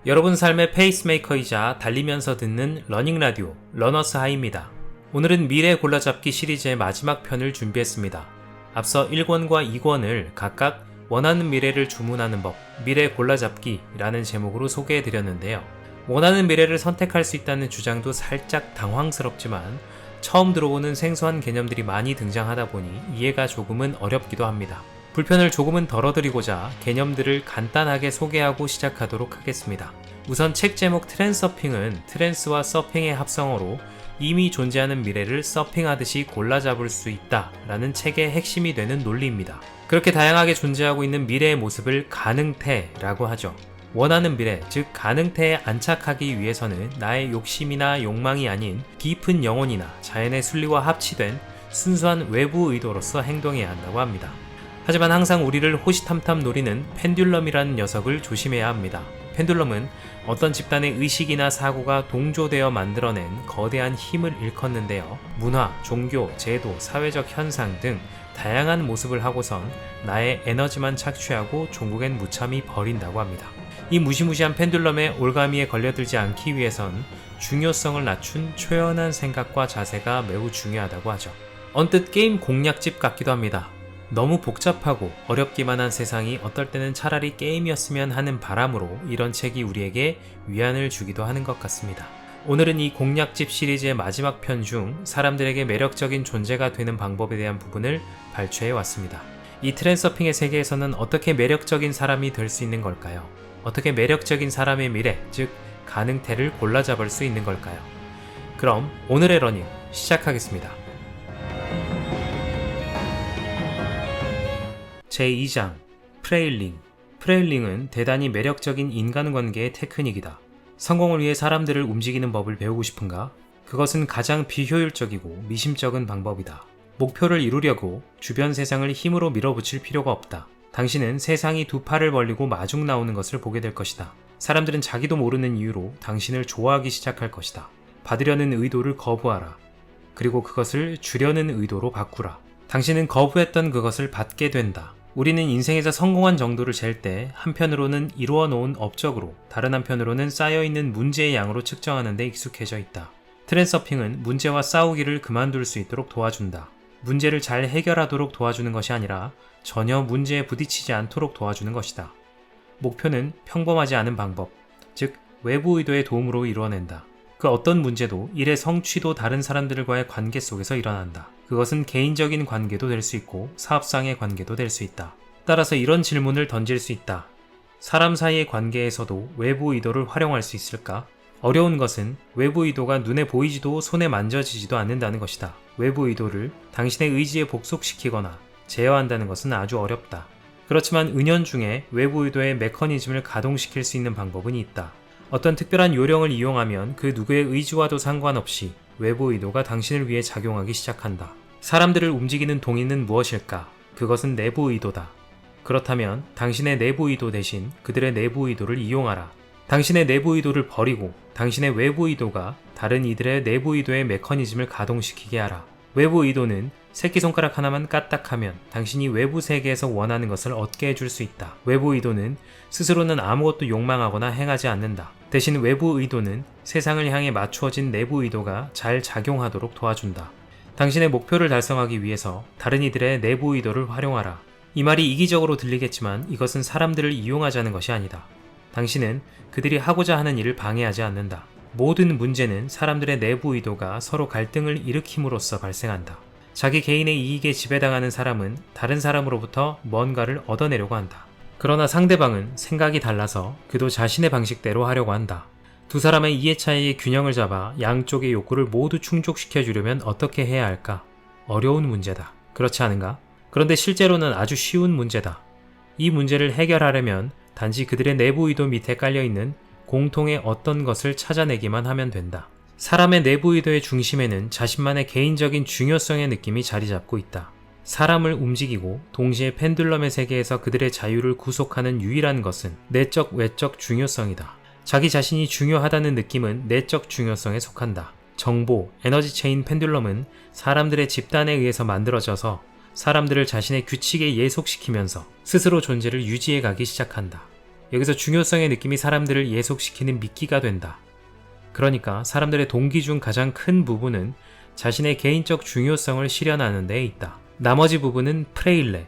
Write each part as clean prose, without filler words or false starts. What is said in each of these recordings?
여러분 삶의 페이스메이커이자 달리면서 듣는 러닝라디오 러너스 하이입니다. 오늘은 미래 골라잡기 시리즈의 마지막 편을 준비했습니다. 앞서 1권과 2권을 각각 원하는 미래를 주문하는 법, 미래 골라잡기라는 제목으로 소개해드렸는데요. 원하는 미래를 선택할 수 있다는 주장도 살짝 당황스럽지만 처음 들어보는 생소한 개념들이 많이 등장하다 보니 이해가 조금은 어렵기도 합니다. 불편을 조금은 덜어드리고자 개념들을 간단하게 소개하고 시작하도록 하겠습니다. 우선 책 제목 트랜서핑은 트랜스와 서핑의 합성어로 이미 존재하는 미래를 서핑하듯이 골라잡을 수 있다라는 책의 핵심이 되는 논리입니다. 그렇게 다양하게 존재하고 있는 미래의 모습을 가능태라고 하죠. 원하는 미래, 즉 가능태에 안착하기 위해서는 나의 욕심이나 욕망이 아닌 깊은 영혼이나 자연의 순리와 합치된 순수한 외부 의도로서 행동해야 한다고 합니다. 하지만 항상 우리를 호시탐탐 노리는 펜듈럼이라는 녀석을 조심해야 합니다. 펜듈럼은 어떤 집단의 의식이나 사고가 동조되어 만들어낸 거대한 힘을 일컫는데요. 문화, 종교, 제도, 사회적 현상 등 다양한 모습을 하고선 나의 에너지만 착취하고 종국엔 무참히 버린다고 합니다. 이 무시무시한 펜듈럼의 올가미에 걸려들지 않기 위해선 중요성을 낮춘 초연한 생각과 자세가 매우 중요하다고 하죠. 언뜻 게임 공략집 같기도 합니다. 너무 복잡하고 어렵기만 한 세상이 어떨 때는 차라리 게임이었으면 하는 바람으로 이런 책이 우리에게 위안을 주기도 하는 것 같습니다. 오늘은 이 공략집 시리즈의 마지막 편 중 사람들에게 매력적인 존재가 되는 방법에 대한 부분을 발췌해 왔습니다. 이 트랜서핑의 세계에서는 어떻게 매력적인 사람이 될 수 있는 걸까요? 어떻게 매력적인 사람의 미래, 즉 가능태를 골라잡을 수 있는 걸까요? 그럼 오늘의 러닝 시작하겠습니다. 제2장 프레일링. 프레일링은 대단히 매력적인 인간관계의 테크닉이다. 성공을 위해 사람들을 움직이는 법을 배우고 싶은가? 그것은 가장 비효율적이고 미심쩍은 방법이다. 목표를 이루려고 주변 세상을 힘으로 밀어붙일 필요가 없다. 당신은 세상이 두 팔을 벌리고 마중 나오는 것을 보게 될 것이다. 사람들은 자기도 모르는 이유로 당신을 좋아하기 시작할 것이다. 받으려는 의도를 거부하라. 그리고 그것을 주려는 의도로 바꾸라. 당신은 거부했던 그것을 받게 된다. 우리는 인생에서 성공한 정도를 잴 때 한편으로는 이루어 놓은 업적으로 다른 한편으로는 쌓여있는 문제의 양으로 측정하는 데 익숙해져 있다. 트랜서핑은 문제와 싸우기를 그만둘 수 있도록 도와준다. 문제를 잘 해결하도록 도와주는 것이 아니라 전혀 문제에 부딪히지 않도록 도와주는 것이다. 목표는 평범하지 않은 방법, 즉 외부 의도의 도움으로 이루어낸다. 그 어떤 문제도 일의 성취도 다른 사람들과의 관계 속에서 일어난다. 그것은 개인적인 관계도 될 수 있고 사업상의 관계도 될 수 있다. 따라서 이런 질문을 던질 수 있다. 사람 사이의 관계에서도 외부 의도를 활용할 수 있을까? 어려운 것은 외부 의도가 눈에 보이지도 손에 만져지지도 않는다는 것이다. 외부 의도를 당신의 의지에 복속시키거나 제어한다는 것은 아주 어렵다. 그렇지만 은연중에 외부 의도의 메커니즘을 가동시킬 수 있는 방법은 있다. 어떤 특별한 요령을 이용하면 그 누구의 의지와도 상관없이 외부 의도가 당신을 위해 작용하기 시작한다. 사람들을 움직이는 동인은 무엇일까? 그것은 내부 의도다. 그렇다면 당신의 내부 의도 대신 그들의 내부 의도를 이용하라. 당신의 내부 의도를 버리고 당신의 외부 의도가 다른 이들의 내부 의도의 메커니즘을 가동시키게 하라. 외부 의도는 새끼손가락 하나만 까딱하면 당신이 외부 세계에서 원하는 것을 얻게 해줄 수 있다. 외부 의도는 스스로는 아무것도 욕망하거나 행하지 않는다. 대신 외부 의도는 세상을 향해 맞추어진 내부 의도가 잘 작용하도록 도와준다. 당신의 목표를 달성하기 위해서 다른 이들의 내부 의도를 활용하라. 이 말이 이기적으로 들리겠지만 이것은 사람들을 이용하자는 것이 아니다. 당신은 그들이 하고자 하는 일을 방해하지 않는다. 모든 문제는 사람들의 내부 의도가 서로 갈등을 일으킴으로써 발생한다. 자기 개인의 이익에 지배당하는 사람은 다른 사람으로부터 뭔가를 얻어내려고 한다. 그러나 상대방은 생각이 달라서 그도 자신의 방식대로 하려고 한다. 두 사람의 이해 차이의 균형을 잡아 양쪽의 욕구를 모두 충족시켜주려면 어떻게 해야 할까? 어려운 문제다. 그렇지 않은가? 그런데 실제로는 아주 쉬운 문제다. 이 문제를 해결하려면 단지 그들의 내부 의도 밑에 깔려있는 공통의 어떤 것을 찾아내기만 하면 된다. 사람의 내부 의도의 중심에는 자신만의 개인적인 중요성의 느낌이 자리 잡고 있다. 사람을 움직이고 동시에 펜듈럼의 세계에서 그들의 자유를 구속하는 유일한 것은 내적 외적 중요성이다. 자기 자신이 중요하다는 느낌은 내적 중요성에 속한다. 정보, 에너지 체인 펜듈럼은 사람들의 집단에 의해서 만들어져서 사람들을 자신의 규칙에 예속시키면서 스스로 존재를 유지해 가기 시작한다. 여기서 중요성의 느낌이 사람들을 예속시키는 미끼가 된다. 그러니까 사람들의 동기 중 가장 큰 부분은 자신의 개인적 중요성을 실현하는 데에 있다. 나머지 부분은 프레일레,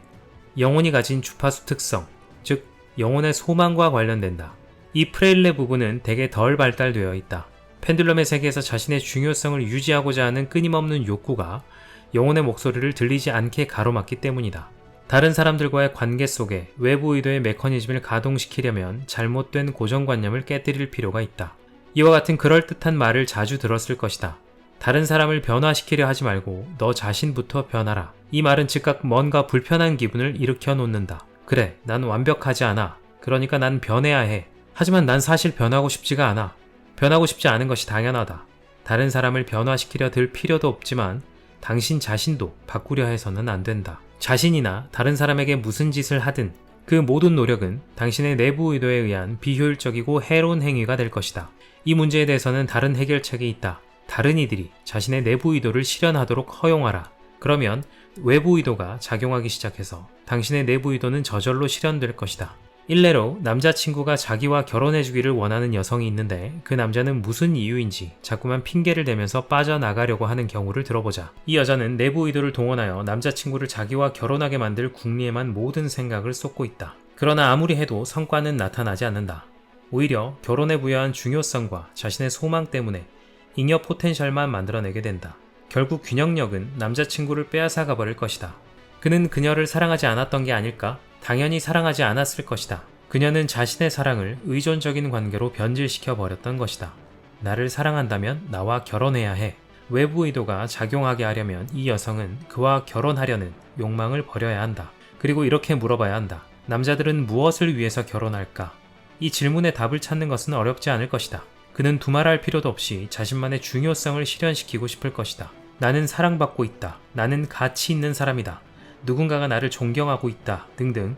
영혼이 가진 주파수 특성, 즉 영혼의 소망과 관련된다. 이 프레일레 부분은 대개 덜 발달되어 있다. 펜듈럼의 세계에서 자신의 중요성을 유지하고자 하는 끊임없는 욕구가 영혼의 목소리를 들리지 않게 가로막기 때문이다. 다른 사람들과의 관계 속에 외부 의도의 메커니즘을 가동시키려면 잘못된 고정관념을 깨뜨릴 필요가 있다. 이와 같은 그럴듯한 말을 자주 들었을 것이다. 다른 사람을 변화시키려 하지 말고 너 자신부터 변하라. 이 말은 즉각 뭔가 불편한 기분을 일으켜 놓는다. 그래, 난 완벽하지 않아. 그러니까 난 변해야 해. 하지만 난 사실 변하고 싶지가 않아. 변하고 싶지 않은 것이 당연하다. 다른 사람을 변화시키려 들 필요도 없지만 당신 자신도 바꾸려 해서는 안 된다. 자신이나 다른 사람에게 무슨 짓을 하든 그 모든 노력은 당신의 내부 의도에 의한 비효율적이고 해로운 행위가 될 것이다. 이 문제에 대해서는 다른 해결책이 있다. 다른 이들이 자신의 내부 의도를 실현하도록 허용하라. 그러면 외부 의도가 작용하기 시작해서 당신의 내부 의도는 저절로 실현될 것이다. 일례로 남자친구가 자기와 결혼해주기를 원하는 여성이 있는데 그 남자는 무슨 이유인지 자꾸만 핑계를 대면서 빠져나가려고 하는 경우를 들어보자. 이 여자는 내부 의도를 동원하여 남자친구를 자기와 결혼하게 만들 궁리에만 모든 생각을 쏟고 있다. 그러나 아무리 해도 성과는 나타나지 않는다. 오히려 결혼에 부여한 중요성과 자신의 소망 때문에 잉여 포텐셜만 만들어내게 된다. 결국 균형력은 남자친구를 빼앗아가 버릴 것이다. 그는 그녀를 사랑하지 않았던 게 아닐까? 당연히 사랑하지 않았을 것이다. 그녀는 자신의 사랑을 의존적인 관계로 변질시켜 버렸던 것이다. 나를 사랑한다면 나와 결혼해야 해. 외부 의도가 작용하게 하려면 이 여성은 그와 결혼하려는 욕망을 버려야 한다. 그리고 이렇게 물어봐야 한다. 남자들은 무엇을 위해서 결혼할까? 이 질문에 답을 찾는 것은 어렵지 않을 것이다. 그는 두말할 필요도 없이 자신만의 중요성을 실현시키고 싶을 것이다. 나는 사랑받고 있다. 나는 가치 있는 사람이다. 누군가가 나를 존경하고 있다. 등등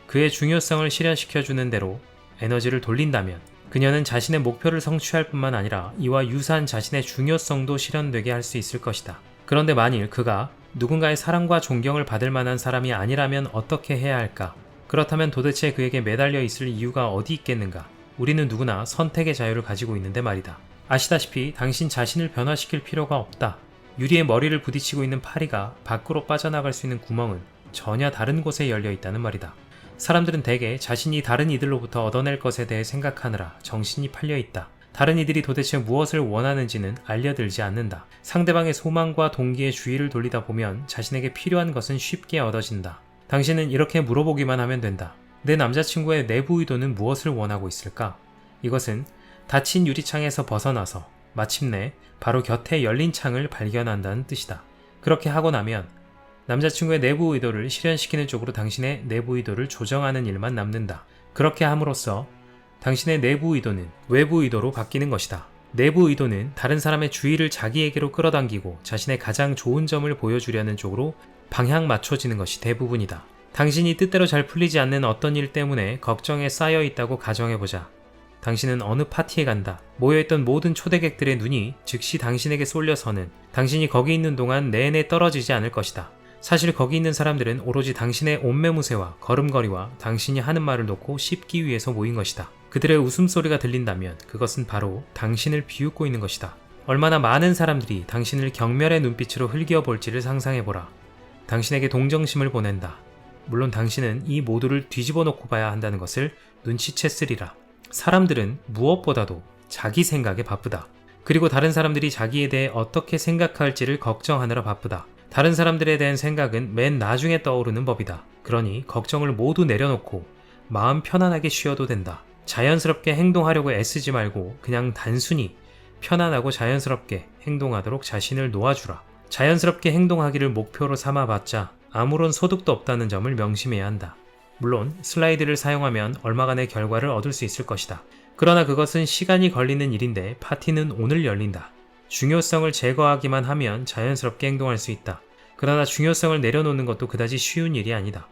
그의 중요성을 실현시켜주는 대로 에너지를 돌린다면 그녀는 자신의 목표를 성취할 뿐만 아니라 이와 유사한 자신의 중요성도 실현되게 할 수 있을 것이다. 그런데 만일 그가 누군가의 사랑과 존경을 받을 만한 사람이 아니라면 어떻게 해야 할까? 그렇다면 도대체 그에게 매달려 있을 이유가 어디 있겠는가? 우리는 누구나 선택의 자유를 가지고 있는데 말이다. 아시다시피 당신 자신을 변화시킬 필요가 없다. 유리에 머리를 부딪히고 있는 파리가 밖으로 빠져나갈 수 있는 구멍은 전혀 다른 곳에 열려 있다는 말이다. 사람들은 대개 자신이 다른 이들로부터 얻어낼 것에 대해 생각하느라 정신이 팔려 있다. 다른 이들이 도대체 무엇을 원하는지는 알려들지 않는다. 상대방의 소망과 동기에 주의를 돌리다 보면 자신에게 필요한 것은 쉽게 얻어진다. 당신은 이렇게 물어보기만 하면 된다. 내 남자친구의 내부 의도는 무엇을 원하고 있을까? 이것은 닫힌 유리창에서 벗어나서 마침내 바로 곁에 열린 창을 발견한다는 뜻이다. 그렇게 하고 나면 남자친구의 내부 의도를 실현시키는 쪽으로 당신의 내부 의도를 조정하는 일만 남는다. 그렇게 함으로써 당신의 내부 의도는 외부 의도로 바뀌는 것이다. 내부 의도는 다른 사람의 주의를 자기에게로 끌어당기고 자신의 가장 좋은 점을 보여주려는 쪽으로 방향 맞춰지는 것이 대부분이다. 당신이 뜻대로 잘 풀리지 않는 어떤 일 때문에 걱정에 쌓여 있다고 가정해보자. 당신은 어느 파티에 간다. 모여있던 모든 초대객들의 눈이 즉시 당신에게 쏠려서는 당신이 거기 있는 동안 내내 떨어지지 않을 것이다. 사실 거기 있는 사람들은 오로지 당신의 옷매무새와 걸음걸이와 당신이 하는 말을 놓고 씹기 위해서 모인 것이다. 그들의 웃음소리가 들린다면 그것은 바로 당신을 비웃고 있는 것이다. 얼마나 많은 사람들이 당신을 경멸의 눈빛으로 흘겨볼지를 상상해보라. 당신에게 동정심을 보낸다. 물론 당신은 이 모두를 뒤집어 놓고 봐야 한다는 것을 눈치챘으리라. 사람들은 무엇보다도 자기 생각에 바쁘다. 그리고 다른 사람들이 자기에 대해 어떻게 생각할지를 걱정하느라 바쁘다. 다른 사람들에 대한 생각은 맨 나중에 떠오르는 법이다. 그러니 걱정을 모두 내려놓고 마음 편안하게 쉬어도 된다. 자연스럽게 행동하려고 애쓰지 말고 그냥 단순히 편안하고 자연스럽게 행동하도록 자신을 놓아주라. 자연스럽게 행동하기를 목표로 삼아봤자 아무런 소득도 없다는 점을 명심해야 한다. 물론 슬라이드를 사용하면 얼마간의 결과를 얻을 수 있을 것이다. 그러나 그것은 시간이 걸리는 일인데 파티는 오늘 열린다. 중요성을 제거하기만 하면 자연스럽게 행동할 수 있다. 그러나 중요성을 내려놓는 것도 그다지 쉬운 일이 아니다.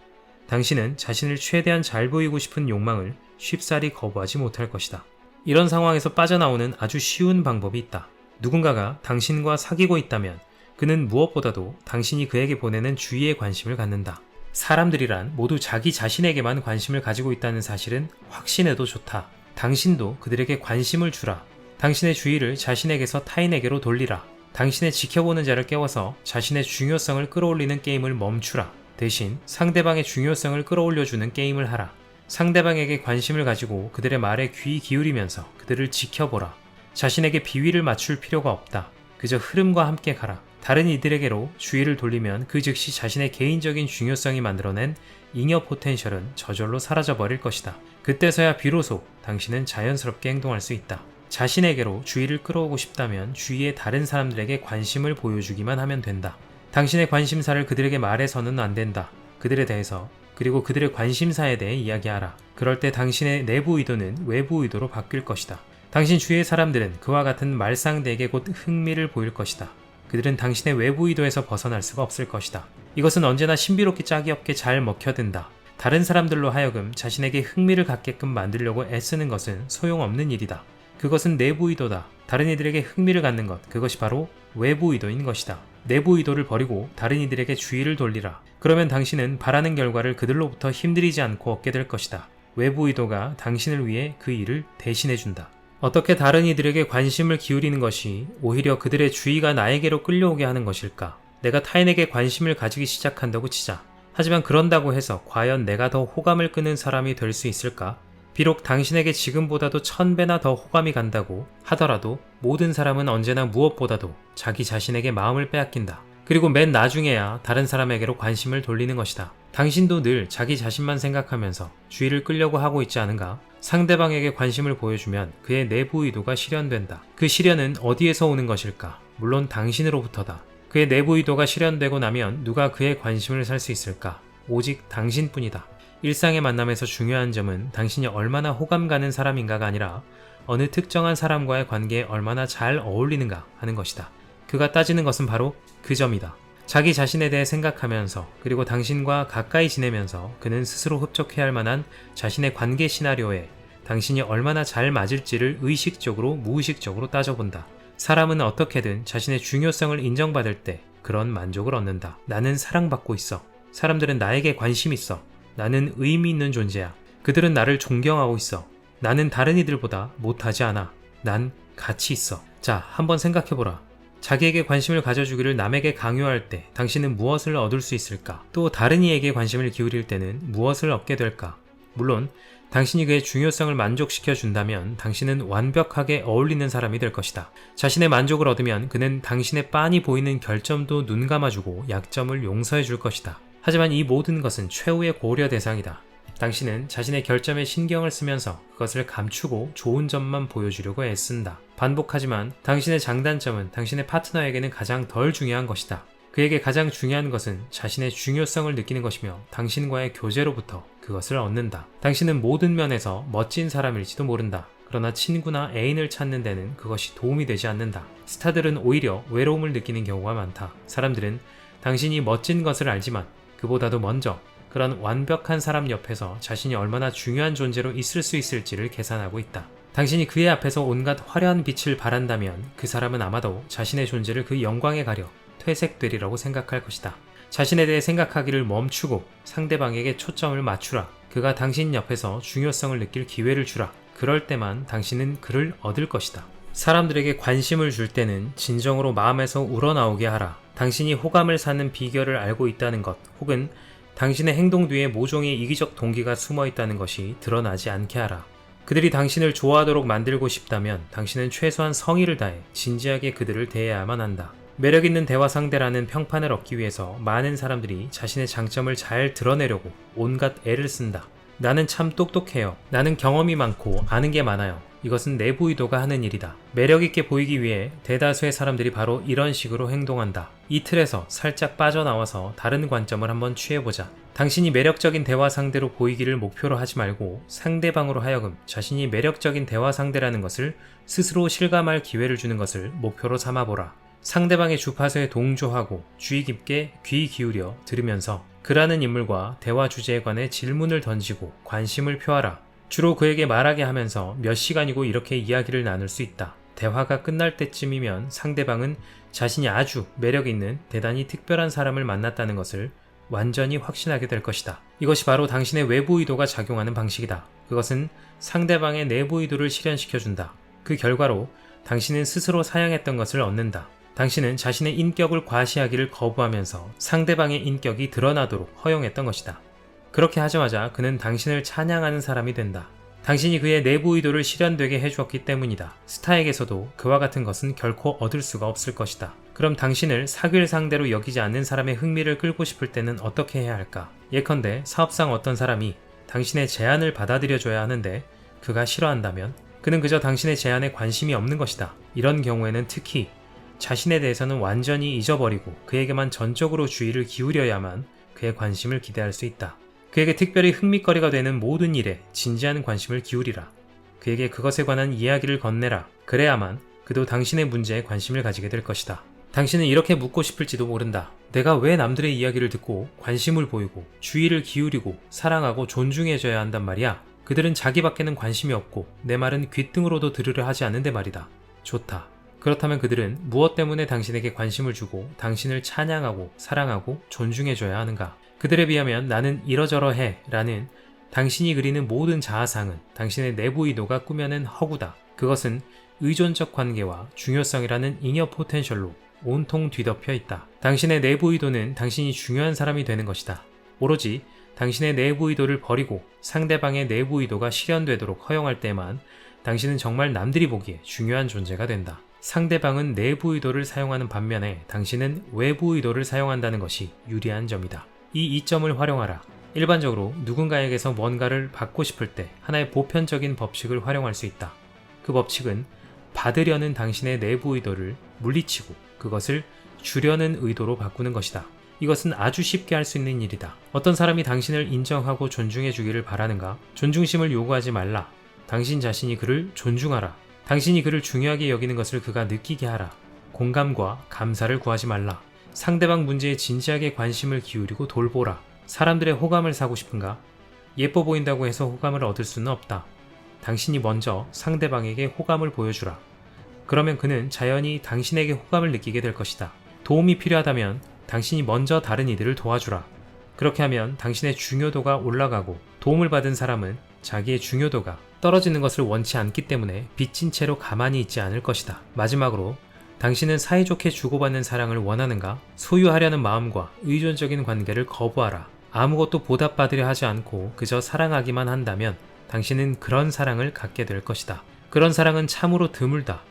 당신은 자신을 최대한 잘 보이고 싶은 욕망을 쉽사리 거부하지 못할 것이다. 이런 상황에서 빠져나오는 아주 쉬운 방법이 있다. 누군가가 당신과 사귀고 있다면 그는 무엇보다도 당신이 그에게 보내는 주의에 관심을 갖는다. 사람들이란 모두 자기 자신에게만 관심을 가지고 있다는 사실은 확신해도 좋다. 당신도 그들에게 관심을 주라. 당신의 주의를 자신에게서 타인에게로 돌리라. 당신의 지켜보는 자를 깨워서 자신의 중요성을 끌어올리는 게임을 멈추라. 대신 상대방의 중요성을 끌어올려주는 게임을 하라. 상대방에게 관심을 가지고 그들의 말에 귀 기울이면서 그들을 지켜보라. 자신에게 비위를 맞출 필요가 없다. 그저 흐름과 함께 가라. 다른 이들에게로 주의를 돌리면 그 즉시 자신의 개인적인 중요성이 만들어낸 잉여 포텐셜은 저절로 사라져버릴 것이다. 그때서야 비로소 당신은 자연스럽게 행동할 수 있다. 자신에게로 주의를 끌어오고 싶다면 주위의 다른 사람들에게 관심을 보여주기만 하면 된다. 당신의 관심사를 그들에게 말해서는 안 된다. 그들에 대해서 그리고 그들의 관심사에 대해 이야기하라. 그럴 때 당신의 내부 의도는 외부 의도로 바뀔 것이다. 당신 주위의 사람들은 그와 같은 말상대에게 곧 흥미를 보일 것이다. 그들은 당신의 외부 의도에서 벗어날 수가 없을 것이다. 이것은 언제나 신비롭게 짝이 없게 잘 먹혀든다. 다른 사람들로 하여금 자신에게 흥미를 갖게끔 만들려고 애쓰는 것은 소용없는 일이다. 그것은 내부 의도다. 다른 이들에게 흥미를 갖는 것, 그것이 바로 외부 의도인 것이다. 내부 의도를 버리고 다른 이들에게 주의를 돌리라. 그러면 당신은 바라는 결과를 그들로부터 힘들이지 않고 얻게 될 것이다. 외부 의도가 당신을 위해 그 일을 대신해준다. 어떻게 다른 이들에게 관심을 기울이는 것이 오히려 그들의 주의가 나에게로 끌려오게 하는 것일까? 내가 타인에게 관심을 가지기 시작한다고 치자. 하지만 그런다고 해서 과연 내가 더 호감을 끄는 사람이 될 수 있을까? 비록 당신에게 지금보다도 1000배나 더 호감이 간다고 하더라도 모든 사람은 언제나 무엇보다도 자기 자신에게 마음을 빼앗긴다. 그리고 맨 나중에야 다른 사람에게로 관심을 돌리는 것이다. 당신도 늘 자기 자신만 생각하면서 주의를 끌려고 하고 있지 않은가? 상대방에게 관심을 보여주면 그의 내부 의도가 실현된다. 그 실현은 어디에서 오는 것일까? 물론 당신으로부터다. 그의 내부 의도가 실현되고 나면 누가 그의 관심을 살 수 있을까? 오직 당신뿐이다. 일상의 만남에서 중요한 점은 당신이 얼마나 호감 가는 사람인가가 아니라 어느 특정한 사람과의 관계에 얼마나 잘 어울리는가 하는 것이다. 그가 따지는 것은 바로 그 점이다. 자기 자신에 대해 생각하면서 그리고 당신과 가까이 지내면서 그는 스스로 흡족해야 할 만한 자신의 관계 시나리오에 당신이 얼마나 잘 맞을지를 의식적으로 무의식적으로 따져본다. 사람은 어떻게든 자신의 중요성을 인정받을 때 그런 만족을 얻는다. 나는 사랑받고 있어. 사람들은 나에게 관심 있어. 나는 의미 있는 존재야. 그들은 나를 존경하고 있어. 나는 다른 이들보다 못하지 않아. 난 가치 있어. 자, 한번 생각해보라. 자기에게 관심을 가져주기를 남에게 강요할 때 당신은 무엇을 얻을 수 있을까? 또 다른 이에게 관심을 기울일 때는 무엇을 얻게 될까? 물론 당신이 그의 중요성을 만족시켜 준다면 당신은 완벽하게 어울리는 사람이 될 것이다. 자신의 만족을 얻으면 그는 당신의 빤히 보이는 결점도 눈 감아주고 약점을 용서해 줄 것이다. 하지만 이 모든 것은 최후의 고려 대상이다. 당신은 자신의 결점에 신경을 쓰면서 그것을 감추고 좋은 점만 보여주려고 애쓴다. 반복하지만 당신의 장단점은 당신의 파트너에게는 가장 덜 중요한 것이다. 그에게 가장 중요한 것은 자신의 중요성을 느끼는 것이며 당신과의 교제로부터 그것을 얻는다. 당신은 모든 면에서 멋진 사람일지도 모른다. 그러나 친구나 애인을 찾는 데는 그것이 도움이 되지 않는다. 스타들은 오히려 외로움을 느끼는 경우가 많다. 사람들은 당신이 멋진 것을 알지만 그보다도 먼저 그런 완벽한 사람 옆에서 자신이 얼마나 중요한 존재로 있을 수 있을지를 계산하고 있다. 당신이 그의 앞에서 온갖 화려한 빛을 발한다면 그 사람은 아마도 자신의 존재를 그 영광에 가려 퇴색되리라고 생각할 것이다. 자신에 대해 생각하기를 멈추고 상대방에게 초점을 맞추라. 그가 당신 옆에서 중요성을 느낄 기회를 주라. 그럴 때만 당신은 그를 얻을 것이다. 사람들에게 관심을 줄 때는 진정으로 마음에서 우러나오게 하라. 당신이 호감을 사는 비결을 알고 있다는 것, 혹은 당신의 행동 뒤에 모종의 이기적 동기가 숨어 있다는 것이 드러나지 않게 하라. 그들이 당신을 좋아하도록 만들고 싶다면 당신은 최소한 성의를 다해 진지하게 그들을 대해야만 한다. 매력있는 대화 상대라는 평판을 얻기 위해서 많은 사람들이 자신의 장점을 잘 드러내려고 온갖 애를 쓴다. 나는 참 똑똑해요. 나는 경험이 많고 아는 게 많아요. 이것은 내부 의도가 하는 일이다. 매력있게 보이기 위해 대다수의 사람들이 바로 이런 식으로 행동한다. 이 틀에서 살짝 빠져나와서 다른 관점을 한번 취해보자. 당신이 매력적인 대화 상대로 보이기를 목표로 하지 말고 상대방으로 하여금 자신이 매력적인 대화 상대라는 것을 스스로 실감할 기회를 주는 것을 목표로 삼아보라. 상대방의 주파수에 동조하고 주의 깊게 귀 기울여 들으면서 그라는 인물과 대화 주제에 관해 질문을 던지고 관심을 표하라. 주로 그에게 말하게 하면서 몇 시간이고 이렇게 이야기를 나눌 수 있다. 대화가 끝날 때쯤이면 상대방은 자신이 아주 매력 있는 대단히 특별한 사람을 만났다는 것을 완전히 확신하게 될 것이다. 이것이 바로 당신의 외부 의도가 작용하는 방식이다. 그것은 상대방의 내부 의도를 실현시켜준다. 그 결과로 당신은 스스로 사양했던 것을 얻는다. 당신은 자신의 인격을 과시하기를 거부하면서 상대방의 인격이 드러나도록 허용했던 것이다. 그렇게 하자마자 그는 당신을 찬양하는 사람이 된다. 당신이 그의 내부 의도를 실현되게 해주었기 때문이다. 스타에게서도 그와 같은 것은 결코 얻을 수가 없을 것이다. 그럼 당신을 사귈 상대로 여기지 않는 사람의 흥미를 끌고 싶을 때는 어떻게 해야 할까? 예컨대 사업상 어떤 사람이 당신의 제안을 받아들여줘야 하는데 그가 싫어한다면 그는 그저 당신의 제안에 관심이 없는 것이다. 이런 경우에는 특히 자신에 대해서는 완전히 잊어버리고 그에게만 전적으로 주의를 기울여야만 그의 관심을 기대할 수 있다. 그에게 특별히 흥미거리가 되는 모든 일에 진지한 관심을 기울이라. 그에게 그것에 관한 이야기를 건네라. 그래야만 그도 당신의 문제에 관심을 가지게 될 것이다. 당신은 이렇게 묻고 싶을지도 모른다. 내가 왜 남들의 이야기를 듣고 관심을 보이고 주의를 기울이고 사랑하고 존중해줘야 한단 말이야? 그들은 자기밖에는 관심이 없고 내 말은 귓등으로도 들으려 하지 않는데 말이다. 좋다. 그렇다면 그들은 무엇 때문에 당신에게 관심을 주고 당신을 찬양하고 사랑하고 존중해줘야 하는가? 그들에 비하면 나는 이러저러해 라는 당신이 그리는 모든 자아상은 당신의 내부 의도가 꾸며낸 허구다. 그것은 의존적 관계와 중요성이라는 잉여 포텐셜로 온통 뒤덮여 있다. 당신의 내부 의도는 당신이 중요한 사람이 되는 것이다. 오로지 당신의 내부 의도를 버리고 상대방의 내부 의도가 실현되도록 허용할 때만 당신은 정말 남들이 보기에 중요한 존재가 된다. 상대방은 내부 의도를 사용하는 반면에 당신은 외부 의도를 사용한다는 것이 유리한 점이다. 이 이점을 활용하라. 일반적으로 누군가에게서 뭔가를 받고 싶을 때 하나의 보편적인 법칙을 활용할 수 있다. 그 법칙은 받으려는 당신의 내부 의도를 물리치고 그것을 주려는 의도로 바꾸는 것이다. 이것은 아주 쉽게 할 수 있는 일이다. 어떤 사람이 당신을 인정하고 존중해 주기를 바라는가? 존중심을 요구하지 말라. 당신 자신이 그를 존중하라. 당신이 그를 중요하게 여기는 것을 그가 느끼게 하라. 공감과 감사를 구하지 말라. 상대방 문제에 진지하게 관심을 기울이고 돌보라. 사람들의 호감을 사고 싶은가? 예뻐 보인다고 해서 호감을 얻을 수는 없다. 당신이 먼저 상대방에게 호감을 보여주라. 그러면 그는 자연히 당신에게 호감을 느끼게 될 것이다. 도움이 필요하다면 당신이 먼저 다른 이들을 도와주라. 그렇게 하면 당신의 중요도가 올라가고 도움을 받은 사람은 자기의 중요도가 떨어지는 것을 원치 않기 때문에 빚진 채로 가만히 있지 않을 것이다. 마지막으로 당신은 사이좋게 주고받는 사랑을 원하는가? 소유하려는 마음과 의존적인 관계를 거부하라. 아무것도 보답받으려 하지 않고 그저 사랑하기만 한다면 당신은 그런 사랑을 갖게 될 것이다. 그런 사랑은 참으로 드물다.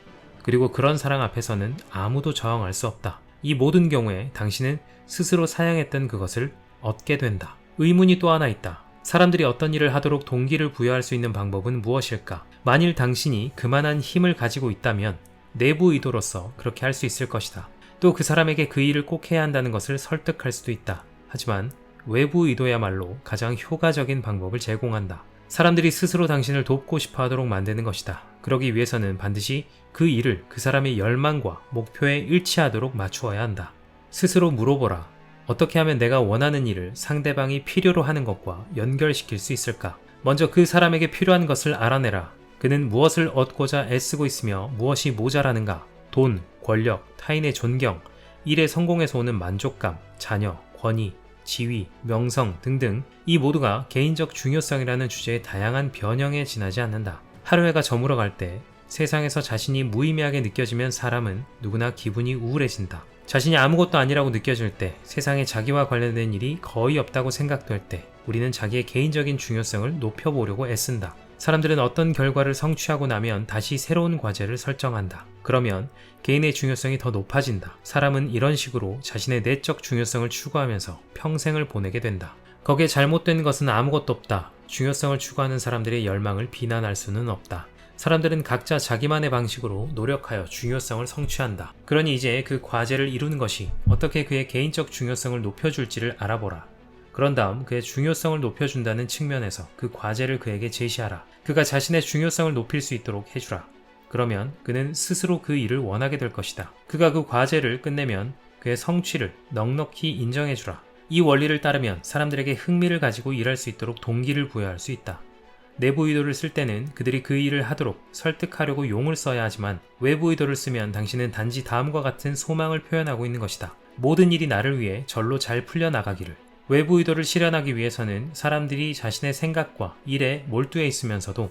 그리고 그런 사랑 앞에서는 아무도 저항할 수 없다. 이 모든 경우에 당신은 스스로 사양했던 그것을 얻게 된다. 의문이 또 하나 있다. 사람들이 어떤 일을 하도록 동기를 부여할 수 있는 방법은 무엇일까? 만일 당신이 그만한 힘을 가지고 있다면 내부 의도로서 그렇게 할 수 있을 것이다. 또 그 사람에게 그 일을 꼭 해야 한다는 것을 설득할 수도 있다. 하지만 외부 의도야말로 가장 효과적인 방법을 제공한다. 사람들이 스스로 당신을 돕고 싶어 하도록 만드는 것이다. 그러기 위해서는 반드시 그 일을 그 사람의 열망과 목표에 일치하도록 맞추어야 한다. 스스로 물어보라. 어떻게 하면 내가 원하는 일을 상대방이 필요로 하는 것과 연결시킬 수 있을까? 먼저 그 사람에게 필요한 것을 알아내라. 그는 무엇을 얻고자 애쓰고 있으며 무엇이 모자라는가? 돈, 권력, 타인의 존경, 일의 성공에서 오는 만족감, 자녀, 권위, 지위, 명성 등등 이 모두가 개인적 중요성이라는 주제의 다양한 변형에 지나지 않는다. 하루해가 저물어갈 때 세상에서 자신이 무의미하게 느껴지면 사람은 누구나 기분이 우울해진다. 자신이 아무것도 아니라고 느껴질 때, 세상에 자기와 관련된 일이 거의 없다고 생각될 때 우리는 자기의 개인적인 중요성을 높여보려고 애쓴다. 사람들은 어떤 결과를 성취하고 나면 다시 새로운 과제를 설정한다. 그러면 개인의 중요성이 더 높아진다. 사람은 이런 식으로 자신의 내적 중요성을 추구하면서 평생을 보내게 된다. 거기에 잘못된 것은 아무것도 없다. 중요성을 추구하는 사람들의 열망을 비난할 수는 없다. 사람들은 각자 자기만의 방식으로 노력하여 중요성을 성취한다. 그러니 이제 그 과제를 이루는 것이 어떻게 그의 개인적 중요성을 높여줄지를 알아보라. 그런 다음 그의 중요성을 높여준다는 측면에서 그 과제를 그에게 제시하라. 그가 자신의 중요성을 높일 수 있도록 해주라. 그러면 그는 스스로 그 일을 원하게 될 것이다. 그가 그 과제를 끝내면 그의 성취를 넉넉히 인정해주라. 이 원리를 따르면 사람들에게 흥미를 가지고 일할 수 있도록 동기를 부여할 수 있다. 내부 의도를 쓸 때는 그들이 그 일을 하도록 설득하려고 용을 써야 하지만 외부 의도를 쓰면 당신은 단지 다음과 같은 소망을 표현하고 있는 것이다. 모든 일이 나를 위해 절로 잘 풀려나가기를. 외부 의도를 실현하기 위해서는 사람들이 자신의 생각과 일에 몰두해 있으면서도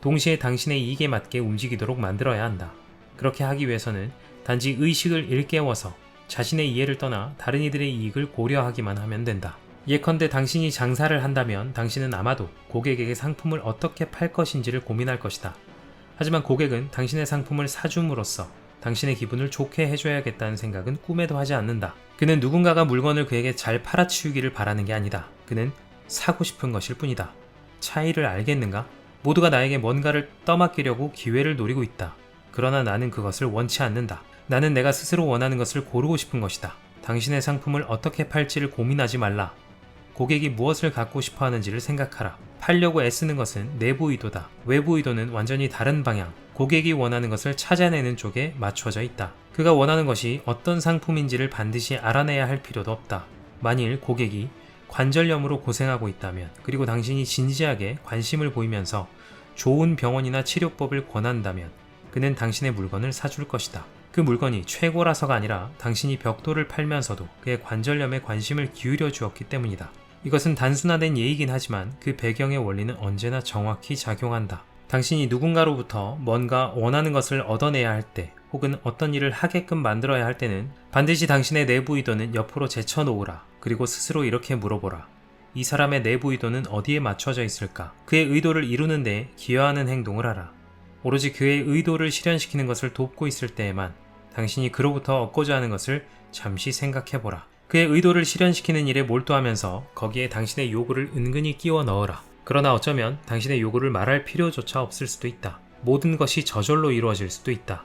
동시에 당신의 이익에 맞게 움직이도록 만들어야 한다. 그렇게 하기 위해서는 단지 의식을 일깨워서 자신의 이해를 떠나 다른 이들의 이익을 고려하기만 하면 된다. 예컨대 당신이 장사를 한다면 당신은 아마도 고객에게 상품을 어떻게 팔 것인지를 고민할 것이다. 하지만 고객은 당신의 상품을 사줌으로써 당신의 기분을 좋게 해줘야겠다는 생각은 꿈에도 하지 않는다. 그는 누군가가 물건을 그에게 잘 팔아치우기를 바라는 게 아니다. 그는 사고 싶은 것일 뿐이다. 차이를 알겠는가? 모두가 나에게 뭔가를 떠맡기려고 기회를 노리고 있다. 그러나 나는 그것을 원치 않는다. 나는 내가 스스로 원하는 것을 고르고 싶은 것이다. 당신의 상품을 어떻게 팔지를 고민하지 말라. 고객이 무엇을 갖고 싶어 하는지를 생각하라. 팔려고 애쓰는 것은 내부 의도다. 외부 의도는 완전히 다른 방향, 고객이 원하는 것을 찾아내는 쪽에 맞춰져 있다. 그가 원하는 것이 어떤 상품인지를 반드시 알아내야 할 필요도 없다. 만일 고객이 관절염으로 고생하고 있다면, 그리고 당신이 진지하게 관심을 보이면서 좋은 병원이나 치료법을 권한다면 그는 당신의 물건을 사줄 것이다. 그 물건이 최고라서가 아니라 당신이 벽돌을 팔면서도 그의 관절염에 관심을 기울여 주었기 때문이다. 이것은 단순화된 예이긴 하지만 그 배경의 원리는 언제나 정확히 작용한다. 당신이 누군가로부터 뭔가 원하는 것을 얻어내야 할 때, 혹은 어떤 일을 하게끔 만들어야 할 때는 반드시 당신의 내부 의도는 옆으로 제쳐놓으라. 그리고 스스로 이렇게 물어보라. 이 사람의 내부 의도는 어디에 맞춰져 있을까? 그의 의도를 이루는 데 기여하는 행동을 하라. 오로지 그의 의도를 실현시키는 것을 돕고 있을 때에만 당신이 그로부터 얻고자 하는 것을 잠시 생각해보라. 그의 의도를 실현시키는 일에 몰두하면서 거기에 당신의 요구를 은근히 끼워 넣어라. 그러나 어쩌면 당신의 요구를 말할 필요조차 없을 수도 있다. 모든 것이 저절로 이루어질 수도 있다.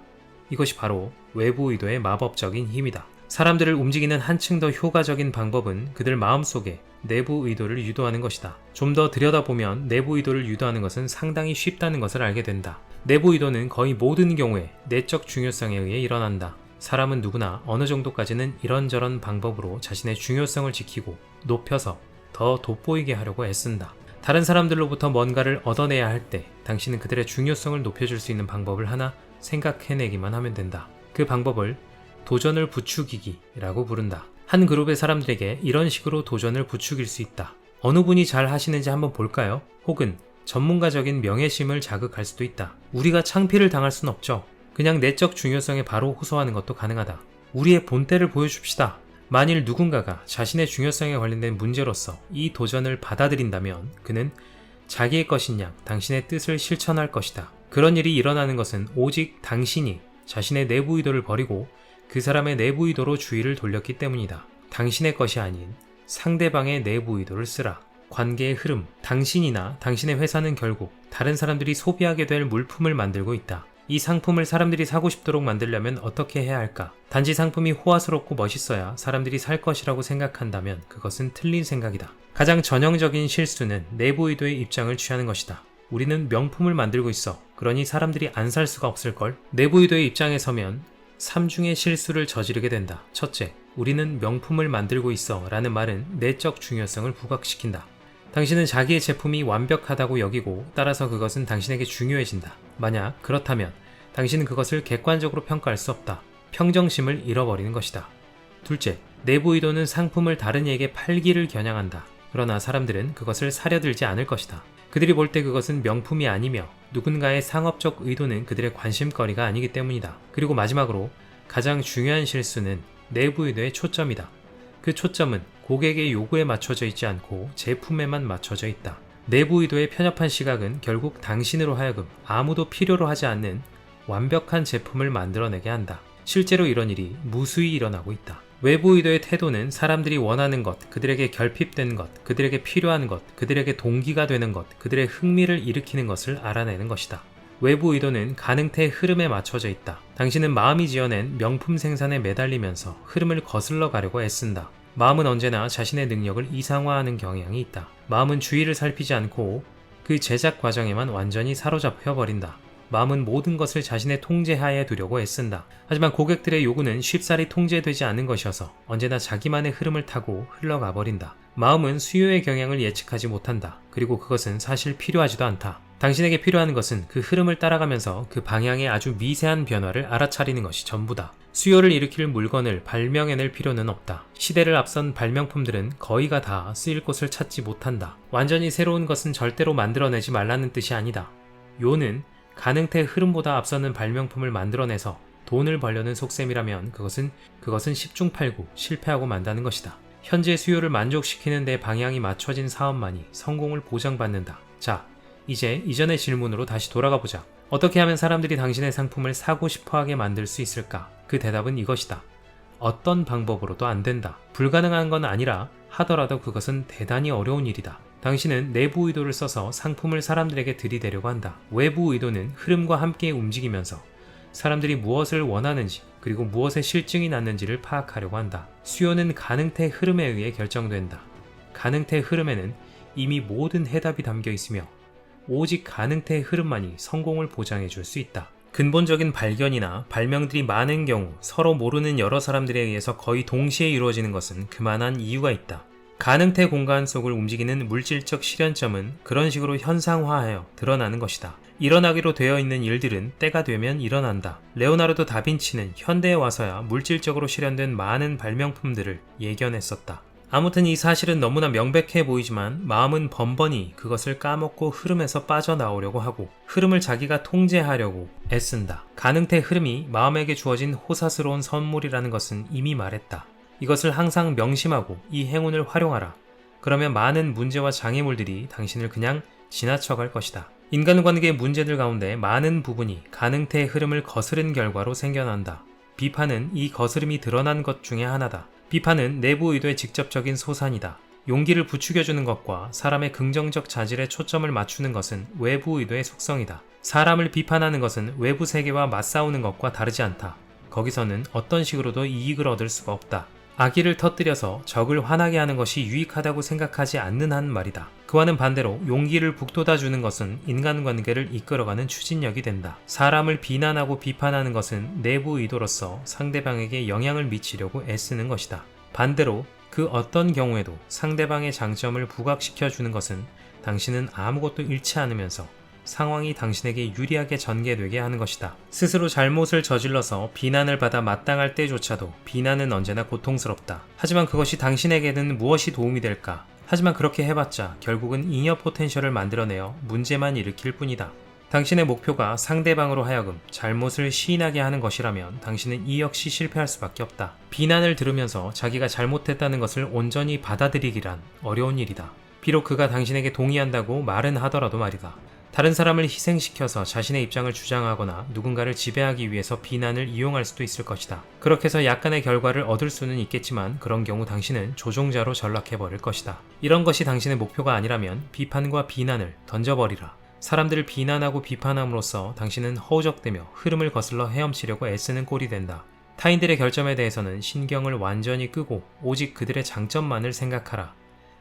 이것이 바로 외부 의도의 마법적인 힘이다. 사람들을 움직이는 한층 더 효과적인 방법은 그들 마음속에 내부 의도를 유도하는 것이다. 좀 더 들여다보면 내부 의도를 유도하는 것은 상당히 쉽다는 것을 알게 된다. 내부 의도는 거의 모든 경우에 내적 중요성에 의해 일어난다. 사람은 누구나 어느 정도까지는 이런저런 방법으로 자신의 중요성을 지키고 높여서 더 돋보이게 하려고 애쓴다. 다른 사람들로부터 뭔가를 얻어내야 할 때 당신은 그들의 중요성을 높여줄 수 있는 방법을 하나 생각해내기만 하면 된다. 그 방법을 도전을 부추기기라고 부른다. 한 그룹의 사람들에게 이런 식으로 도전을 부추길 수 있다. 어느 분이 잘 하시는지 한번 볼까요? 혹은 전문가적인 명예심을 자극할 수도 있다. 우리가 창피를 당할 순 없죠. 그냥 내적 중요성에 바로 호소하는 것도 가능하다. 우리의 본때를 보여줍시다. 만일 누군가가 자신의 중요성에 관련된 문제로서 이 도전을 받아들인다면 그는 자기의 것인 양 당신의 뜻을 실천할 것이다. 그런 일이 일어나는 것은 오직 당신이 자신의 내부 의도를 버리고 그 사람의 내부 의도로 주의를 돌렸기 때문이다. 당신의 것이 아닌 상대방의 내부 의도를 쓰라. 관계의 흐름, 당신이나 당신의 회사는 결국 다른 사람들이 소비하게 될 물품을 만들고 있다. 이 상품을 사람들이 사고 싶도록 만들려면 어떻게 해야 할까? 단지 상품이 호화스럽고 멋있어야 사람들이 살 것이라고 생각한다면 그것은 틀린 생각이다. 가장 전형적인 실수는 내부 의도의 입장을 취하는 것이다. 우리는 명품을 만들고 있어. 그러니 사람들이 안 살 수가 없을걸? 내부 의도의 입장에 서면 3중의 실수를 저지르게 된다. 첫째, 우리는 명품을 만들고 있어 라는 말은 내적 중요성을 부각시킨다. 당신은 자기의 제품이 완벽하다고 여기고 따라서 그것은 당신에게 중요해진다. 만약 그렇다면 당신은 그것을 객관적으로 평가할 수 없다. 평정심을 잃어버리는 것이다. 둘째, 내부 의도는 상품을 다른 이에게 팔기를 겨냥한다. 그러나 사람들은 그것을 사려 들지 않을 것이다. 그들이 볼 때 그것은 명품이 아니며 누군가의 상업적 의도는 그들의 관심거리가 아니기 때문이다. 그리고 마지막으로 가장 중요한 실수는 내부 의도의 초점이다. 그 초점은 고객의 요구에 맞춰져 있지 않고 제품에만 맞춰져 있다. 내부 의도의 편협한 시각은 결국 당신으로 하여금 아무도 필요로 하지 않는 완벽한 제품을 만들어내게 한다. 실제로 이런 일이 무수히 일어나고 있다. 외부 의도의 태도는 사람들이 원하는 것, 그들에게 결핍된 것, 그들에게 필요한 것, 그들에게 동기가 되는 것, 그들의 흥미를 일으키는 것을 알아내는 것이다. 외부 의도는 가능태의 흐름에 맞춰져 있다. 당신은 마음이 지어낸 명품 생산에 매달리면서 흐름을 거슬러 가려고 애쓴다. 마음은 언제나 자신의 능력을 이상화하는 경향이 있다. 마음은 주위를 살피지 않고 그 제작 과정에만 완전히 사로잡혀 버린다. 마음은 모든 것을 자신의 통제하에 두려고 애쓴다. 하지만 고객들의 요구는 쉽사리 통제되지 않는 것이어서 언제나 자기만의 흐름을 타고 흘러가 버린다. 마음은 수요의 경향을 예측하지 못한다. 그리고 그것은 사실 필요하지도 않다. 당신에게 필요한 것은 그 흐름을 따라가면서 그 방향의 아주 미세한 변화를 알아차리는 것이 전부다. 수요를 일으킬 물건을 발명해낼 필요는 없다. 시대를 앞선 발명품들은 거의가 다 쓰일 곳을 찾지 못한다. 완전히 새로운 것은 절대로 만들어내지 말라는 뜻이 아니다. 요는 가능태 흐름보다 앞서는 발명품을 만들어내서 돈을 벌려는 속셈이라면 그것은 십중팔구 실패하고 만다는 것이다. 현재 수요를 만족시키는 데 방향이 맞춰진 사업만이 성공을 보장받는다. 자, 이제 이전의 질문으로 다시 돌아가 보자. 어떻게 하면 사람들이 당신의 상품을 사고 싶어하게 만들 수 있을까? 그 대답은 이것이다. 어떤 방법으로도 안 된다. 불가능한 건 아니라 하더라도 그것은 대단히 어려운 일이다. 당신은 내부 의도를 써서 상품을 사람들에게 들이대려고 한다. 외부 의도는 흐름과 함께 움직이면서 사람들이 무엇을 원하는지 그리고 무엇에 실증이 났는지를 파악하려고 한다. 수요는 가능태 흐름에 의해 결정된다. 가능태 흐름에는 이미 모든 해답이 담겨 있으며 오직 가능태의 흐름만이 성공을 보장해 줄 수 있다. 근본적인 발견이나 발명들이 많은 경우 서로 모르는 여러 사람들에 의해서 거의 동시에 이루어지는 것은 그만한 이유가 있다. 가능태 공간 속을 움직이는 물질적 실현점은 그런 식으로 현상화하여 드러나는 것이다. 일어나기로 되어 있는 일들은 때가 되면 일어난다. 레오나르도 다빈치는 현대에 와서야 물질적으로 실현된 많은 발명품들을 예견했었다. 아무튼 이 사실은 너무나 명백해 보이지만 마음은 번번이 그것을 까먹고 흐름에서 빠져나오려고 하고 흐름을 자기가 통제하려고 애쓴다. 가능태 흐름이 마음에게 주어진 호사스러운 선물이라는 것은 이미 말했다. 이것을 항상 명심하고 이 행운을 활용하라. 그러면 많은 문제와 장애물들이 당신을 그냥 지나쳐갈 것이다. 인간관계의 문제들 가운데 많은 부분이 가능태의 흐름을 거스른 결과로 생겨난다. 비판은 이 거스름이 드러난 것 중에 하나다. 비판은 내부 의도의 직접적인 소산이다. 용기를 부추겨주는 것과 사람의 긍정적 자질에 초점을 맞추는 것은 외부 의도의 속성이다. 사람을 비판하는 것은 외부 세계와 맞싸우는 것과 다르지 않다. 거기서는 어떤 식으로도 이익을 얻을 수가 없다. 악의를 터뜨려서 적을 화나게 하는 것이 유익하다고 생각하지 않는 한 말이다. 그와는 반대로 용기를 북돋아주는 것은 인간관계를 이끌어가는 추진력이 된다. 사람을 비난하고 비판하는 것은 내부 의도로서 상대방에게 영향을 미치려고 애쓰는 것이다. 반대로 그 어떤 경우에도 상대방의 장점을 부각시켜주는 것은 당신은 아무것도 잃지 않으면서 상황이 당신에게 유리하게 전개되게 하는 것이다. 스스로 잘못을 저질러서 비난을 받아 마땅할 때조차도 비난은 언제나 고통스럽다. 하지만 그것이 당신에게는 무엇이 도움이 될까? 하지만 그렇게 해봤자 결국은 잉여 포텐셜을 만들어내어 문제만 일으킬 뿐이다. 당신의 목표가 상대방으로 하여금 잘못을 시인하게 하는 것이라면 당신은 이 역시 실패할 수밖에 없다. 비난을 들으면서 자기가 잘못했다는 것을 온전히 받아들이기란 어려운 일이다. 비록 그가 당신에게 동의한다고 말은 하더라도 말이다. 다른 사람을 희생시켜서 자신의 입장을 주장하거나 누군가를 지배하기 위해서 비난을 이용할 수도 있을 것이다. 그렇게 해서 약간의 결과를 얻을 수는 있겠지만 그런 경우 당신은 조종자로 전락해버릴 것이다. 이런 것이 당신의 목표가 아니라면 비판과 비난을 던져버리라. 사람들을 비난하고 비판함으로써 당신은 허우적대며 흐름을 거슬러 헤엄치려고 애쓰는 꼴이 된다. 타인들의 결점에 대해서는 신경을 완전히 끄고 오직 그들의 장점만을 생각하라.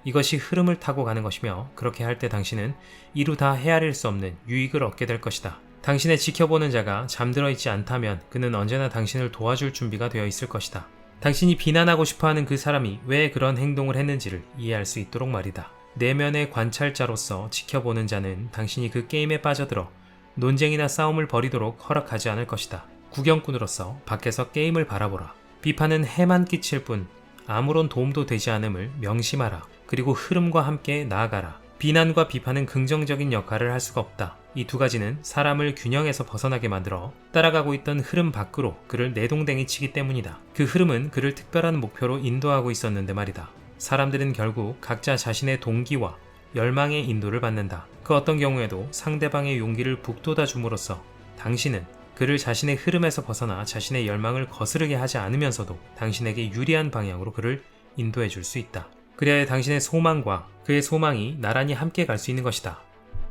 이것이 흐름을 타고 가는 것이며 그렇게 할 때 당신은 이루 다 헤아릴 수 없는 유익을 얻게 될 것이다. 당신의 지켜보는 자가 잠들어 있지 않다면 그는 언제나 당신을 도와줄 준비가 되어 있을 것이다. 당신이 비난하고 싶어하는 그 사람이 왜 그런 행동을 했는지를 이해할 수 있도록 말이다. 내면의 관찰자로서 지켜보는 자는 당신이 그 게임에 빠져들어 논쟁이나 싸움을 벌이도록 허락하지 않을 것이다. 구경꾼으로서 밖에서 게임을 바라보라. 비판은 해만 끼칠 뿐 아무런 도움도 되지 않음을 명심하라. 그리고 흐름과 함께 나아가라. 비난과 비판은 긍정적인 역할을 할 수가 없다. 이 두 가지는 사람을 균형에서 벗어나게 만들어 따라가고 있던 흐름 밖으로 그를 내동댕이 치기 때문이다. 그 흐름은 그를 특별한 목표로 인도하고 있었는데 말이다. 사람들은 결국 각자 자신의 동기와 열망의 인도를 받는다. 그 어떤 경우에도 상대방의 용기를 북돋아 줌으로써 당신은 그를 자신의 흐름에서 벗어나 자신의 열망을 거스르게 하지 않으면서도 당신에게 유리한 방향으로 그를 인도해 줄 수 있다. 그래야 당신의 소망과 그의 소망이 나란히 함께 갈 수 있는 것이다.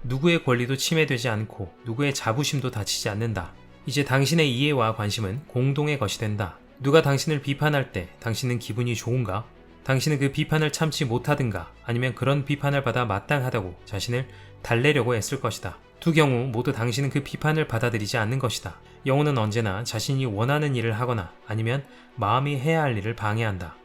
누구의 권리도 침해되지 않고 누구의 자부심도 다치지 않는다. 이제 당신의 이해와 관심은 공동의 것이 된다. 누가 당신을 비판할 때 당신은 기분이 좋은가? 당신은 그 비판을 참지 못하든가 아니면 그런 비판을 받아 마땅하다고 자신을 달래려고 애쓸 것이다. 두 경우 모두 당신은 그 비판을 받아들이지 않는 것이다. 영혼은 언제나 자신이 원하는 일을 하거나 아니면 마음이 해야 할 일을 방해한다.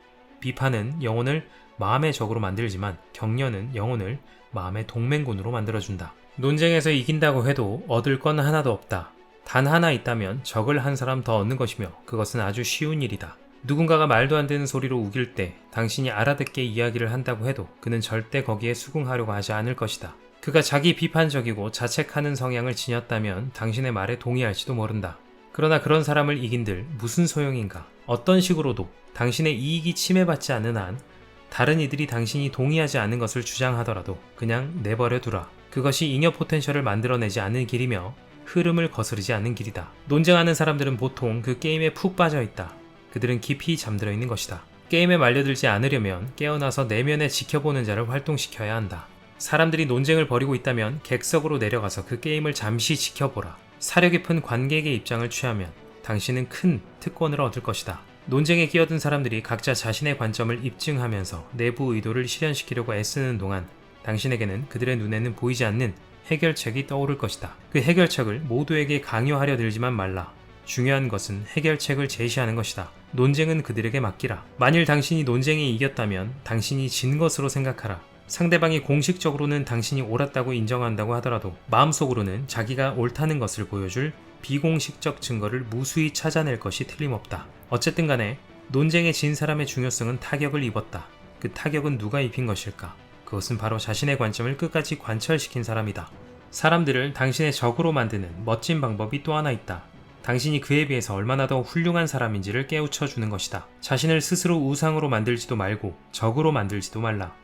비판은 영혼을 마음의 적으로 만들지만 격려는 영혼을 마음의 동맹군으로 만들어준다. 논쟁에서 이긴다고 해도 얻을 건 하나도 없다. 단 하나 있다면 적을 한 사람 더 얻는 것이며 그것은 아주 쉬운 일이다. 누군가가 말도 안 되는 소리로 우길 때 당신이 알아듣게 이야기를 한다고 해도 그는 절대 거기에 수긍하려고 하지 않을 것이다. 그가 자기 비판적이고 자책하는 성향을 지녔다면 당신의 말에 동의할지도 모른다. 그러나 그런 사람을 이긴들 무슨 소용인가? 어떤 식으로도 당신의 이익이 침해받지 않는 한 다른 이들이 당신이 동의하지 않는 것을 주장하더라도 그냥 내버려 두라. 그것이 잉여 포텐셜을 만들어내지 않는 길이며 흐름을 거스르지 않는 길이다. 논쟁하는 사람들은 보통 그 게임에 푹 빠져 있다. 그들은 깊이 잠들어 있는 것이다. 게임에 말려들지 않으려면 깨어나서 내면에 지켜보는 자를 활동시켜야 한다. 사람들이 논쟁을 벌이고 있다면 객석으로 내려가서 그 게임을 잠시 지켜보라. 사려 깊은 관객의 입장을 취하면 당신은 큰 특권을 얻을 것이다. 논쟁에 끼어든 사람들이 각자 자신의 관점을 입증하면서 내부 의도를 실현시키려고 애쓰는 동안 당신에게는 그들의 눈에는 보이지 않는 해결책이 떠오를 것이다. 그 해결책을 모두에게 강요하려 들지만 말라. 중요한 것은 해결책을 제시하는 것이다. 논쟁은 그들에게 맡기라. 만일 당신이 논쟁에 이겼다면 당신이 진 것으로 생각하라. 상대방이 공식적으로는 당신이 옳았다고 인정한다고 하더라도 마음속으로는 자기가 옳다는 것을 보여줄 비공식적 증거를 무수히 찾아낼 것이 틀림없다. 어쨌든 간에 논쟁에 진 사람의 중요성은 타격을 입었다. 그 타격은 누가 입힌 것일까? 그것은 바로 자신의 관점을 끝까지 관철시킨 사람이다. 사람들을 당신의 적으로 만드는 멋진 방법이 또 하나 있다. 당신이 그에 비해서 얼마나 더 훌륭한 사람인지를 깨우쳐 주는 것이다. 자신을 스스로 우상으로 만들지도 말고 적으로 만들지도 말라.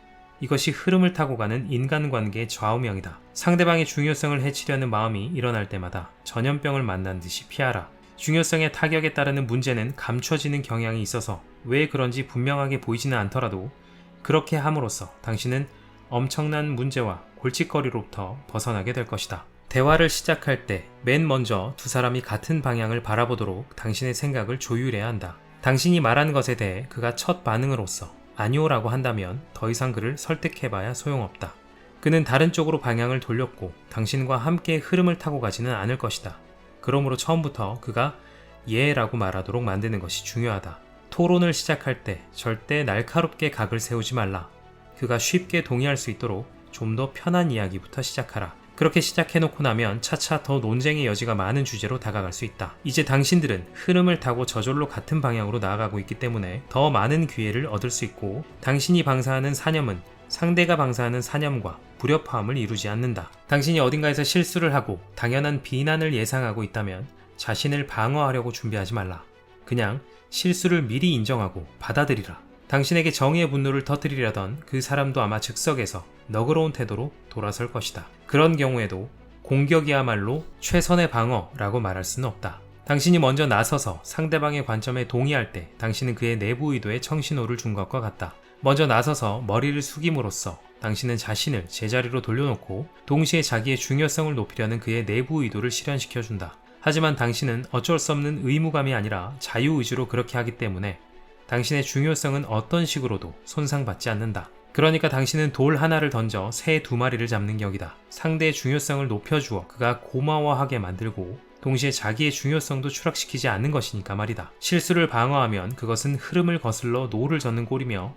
이것이 흐름을 타고 가는 인간관계의 좌우명이다. 상대방의 중요성을 해치려는 마음이 일어날 때마다 전염병을 만난 듯이 피하라. 중요성의 타격에 따르는 문제는 감춰지는 경향이 있어서 왜 그런지 분명하게 보이지는 않더라도 그렇게 함으로써 당신은 엄청난 문제와 골칫거리로부터 벗어나게 될 것이다. 대화를 시작할 때 맨 먼저 두 사람이 같은 방향을 바라보도록 당신의 생각을 조율해야 한다. 당신이 말한 것에 대해 그가 첫 반응으로서 아니오라고 한다면 더 이상 그를 설득해봐야 소용없다. 그는 다른 쪽으로 방향을 돌렸고 당신과 함께 흐름을 타고 가지는 않을 것이다. 그러므로 처음부터 그가 예라고 말하도록 만드는 것이 중요하다. 토론을 시작할 때 절대 날카롭게 각을 세우지 말라. 그가 쉽게 동의할 수 있도록 좀 더 편한 이야기부터 시작하라. 그렇게 시작해놓고 나면 차차 더 논쟁의 여지가 많은 주제로 다가갈 수 있다. 이제 당신들은 흐름을 타고 저절로 같은 방향으로 나아가고 있기 때문에 더 많은 기회를 얻을 수 있고 당신이 방사하는 사념은 상대가 방사하는 사념과 불협화음을 이루지 않는다. 당신이 어딘가에서 실수를 하고 당연한 비난을 예상하고 있다면 자신을 방어하려고 준비하지 말라. 그냥 실수를 미리 인정하고 받아들이라. 당신에게 정의의 분노를 터뜨리려던 그 사람도 아마 즉석에서 너그러운 태도로 돌아설 것이다. 그런 경우에도 공격이야말로 최선의 방어라고 말할 수는 없다. 당신이 먼저 나서서 상대방의 관점에 동의할 때 당신은 그의 내부 의도에 청신호를 준 것과 같다. 먼저 나서서 머리를 숙임으로써 당신은 자신을 제자리로 돌려놓고 동시에 자기의 중요성을 높이려는 그의 내부 의도를 실현시켜준다. 하지만 당신은 어쩔 수 없는 의무감이 아니라 자유의지로 그렇게 하기 때문에 당신의 중요성은 어떤 식으로도 손상받지 않는다. 그러니까 당신은 돌 하나를 던져 새 두 마리를 잡는 격이다. 상대의 중요성을 높여주어 그가 고마워하게 만들고 동시에 자기의 중요성도 추락시키지 않는 것이니까 말이다. 실수를 방어하면 그것은 흐름을 거슬러 노를 젓는 꼴이며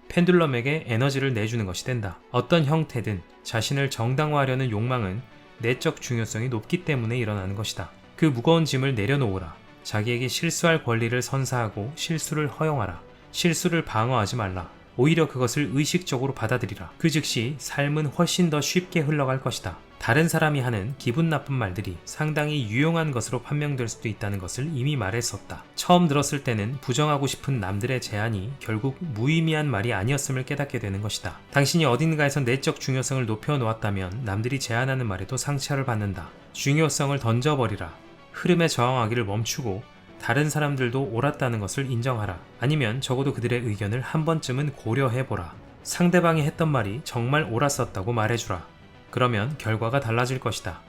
펜듈럼에게 에너지를 내주는 것이 된다. 어떤 형태든 자신을 정당화하려는 욕망은 내적 중요성이 높기 때문에 일어나는 것이다. 그 무거운 짐을 내려놓으라. 자기에게 실수할 권리를 선사하고 실수를 허용하라. 실수를 방어하지 말라. 오히려 그것을 의식적으로 받아들이라. 그 즉시 삶은 훨씬 더 쉽게 흘러갈 것이다. 다른 사람이 하는 기분 나쁜 말들이 상당히 유용한 것으로 판명될 수도 있다는 것을 이미 말했었다. 처음 들었을 때는 부정하고 싶은 남들의 제안이 결국 무의미한 말이 아니었음을 깨닫게 되는 것이다. 당신이 어딘가에서 내적 중요성을 높여놓았다면 남들이 제안하는 말에도 상처를 받는다. 중요성을 던져버리라. 흐름에 저항하기를 멈추고 다른 사람들도 옳았다는 것을 인정하라. 아니면 적어도 그들의 의견을 한 번쯤은 고려해보라. 상대방이 했던 말이 정말 옳았었다고 말해주라. 그러면 결과가 달라질 것이다.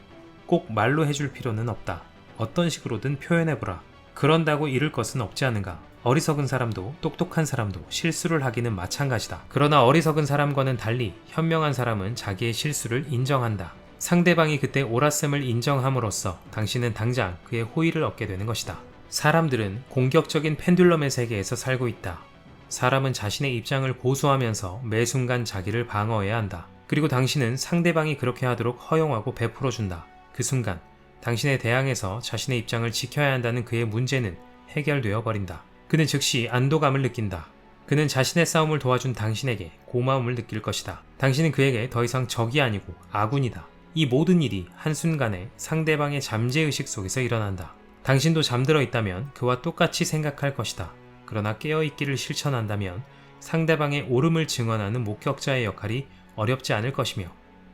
꼭 말로 해줄 필요는 없다. 어떤 식으로든 표현해보라. 그런다고 잃을 것은 없지 않은가. 어리석은 사람도 똑똑한 사람도 실수를 하기는 마찬가지다. 그러나 어리석은 사람과는 달리 현명한 사람은 자기의 실수를 인정한다. 상대방이 그때 옳았음을 인정함으로써 당신은 당장 그의 호의를 얻게 되는 것이다. 사람들은 공격적인 펜듈럼의 세계에서 살고 있다. 사람은 자신의 입장을 고수하면서 매 순간 자기를 방어해야 한다. 그리고 당신은 상대방이 그렇게 하도록 허용하고 베풀어준다. 그 순간 당신에 대항해서 자신의 입장을 지켜야 한다는 그의 문제는 해결되어 버린다. 그는 즉시 안도감을 느낀다. 그는 자신의 싸움을 도와준 당신에게 고마움을 느낄 것이다. 당신은 그에게 더 이상 적이 아니고 아군이다. 이 모든 일이 한순간에 상대방의 잠재의식 속에서 일어난다. 당신도 잠들어 있다면 그와 똑같이 생각할 것이다. 그러나 깨어있기를 실천한다면 상대방의 옳음을 증언하는 목격자의 역할이 어렵지 않을 것이며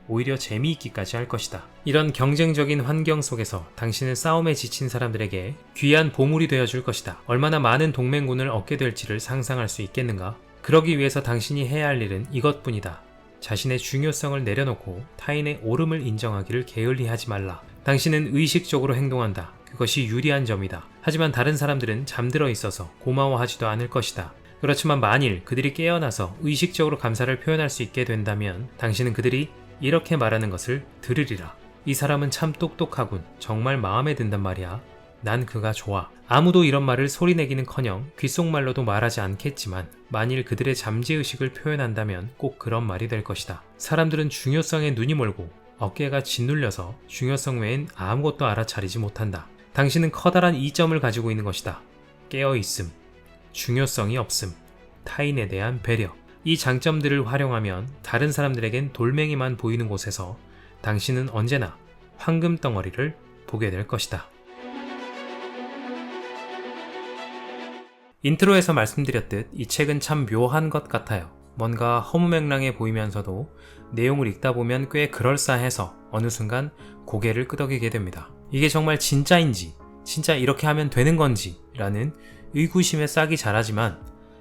오히려 재미있기까지 할 것이다. 이런 경쟁적인 환경 속에서 당신은 싸움에 지친 사람들에게 귀한 보물이 되어줄 것이다. 얼마나 많은 동맹군을 얻게 될지를 상상할 수 있겠는가? 그러기 위해서 당신이 해야 할 일은 이것뿐이다. 자신의 중요성을 내려놓고 타인의 옳음을 인정하기를 게을리하지 말라. 당신은 의식적으로 행동한다. 그것이 유리한 점이다. 하지만 다른 사람들은 잠들어 있어서 고마워하지도 않을 것이다. 그렇지만 만일 그들이 깨어나서 의식적으로 감사를 표현할 수 있게 된다면 당신은 그들이 이렇게 말하는 것을 들으리라. 이 사람은 참 똑똑하군. 정말 마음에 든단 말이야. 난 그가 좋아. 아무도 이런 말을 소리내기는커녕 귓속말로도 말하지 않겠지만 만일 그들의 잠재의식을 표현한다면 꼭 그런 말이 될 것이다. 사람들은 중요성에 눈이 멀고 어깨가 짓눌려서 중요성 외엔 아무것도 알아차리지 못한다. 당신은 커다란 이점을 가지고 있는 것이다. 깨어있음, 중요성이 없음, 타인에 대한 배려. 이 장점들을 활용하면 다른 사람들에겐 돌멩이만 보이는 곳에서 당신은 언제나 황금 덩어리를 보게 될 것이다. 인트로에서 말씀드렸듯 이 책은 참 묘한 것 같아요. 뭔가 허무맹랑해 보이면서도 내용을 읽다 보면 꽤 그럴싸해서 어느 순간 고개를 끄덕이게 됩니다. 이게 정말 진짜인지, 진짜 이렇게 하면 되는 건지 라는 의구심에 싹이 자라지만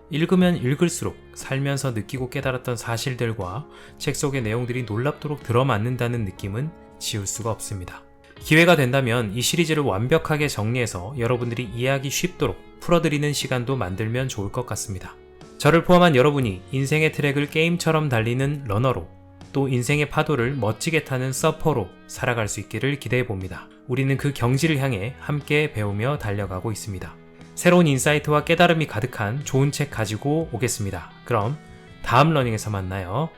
읽으면 읽을수록 살면서 느끼고 깨달았던 사실들과 책 속의 내용들이 놀랍도록 들어맞는다는 느낌은 지울 수가 없습니다. 기회가 된다면 이 시리즈를 완벽하게 정리해서 여러분들이 이해하기 쉽도록 풀어드리는 시간도 만들면 좋을 것 같습니다. 저를 포함한 여러분이 인생의 트랙을 게임처럼 달리는 러너로 또 인생의 파도를 멋지게 타는 서퍼로 살아갈 수 있기를 기대해봅니다. 우리는 그 경지를 향해 함께 배우며 달려가고 있습니다. 새로운 인사이트와 깨달음이 가득한 좋은 책 가지고 오겠습니다. 그럼 다음 러닝에서 만나요.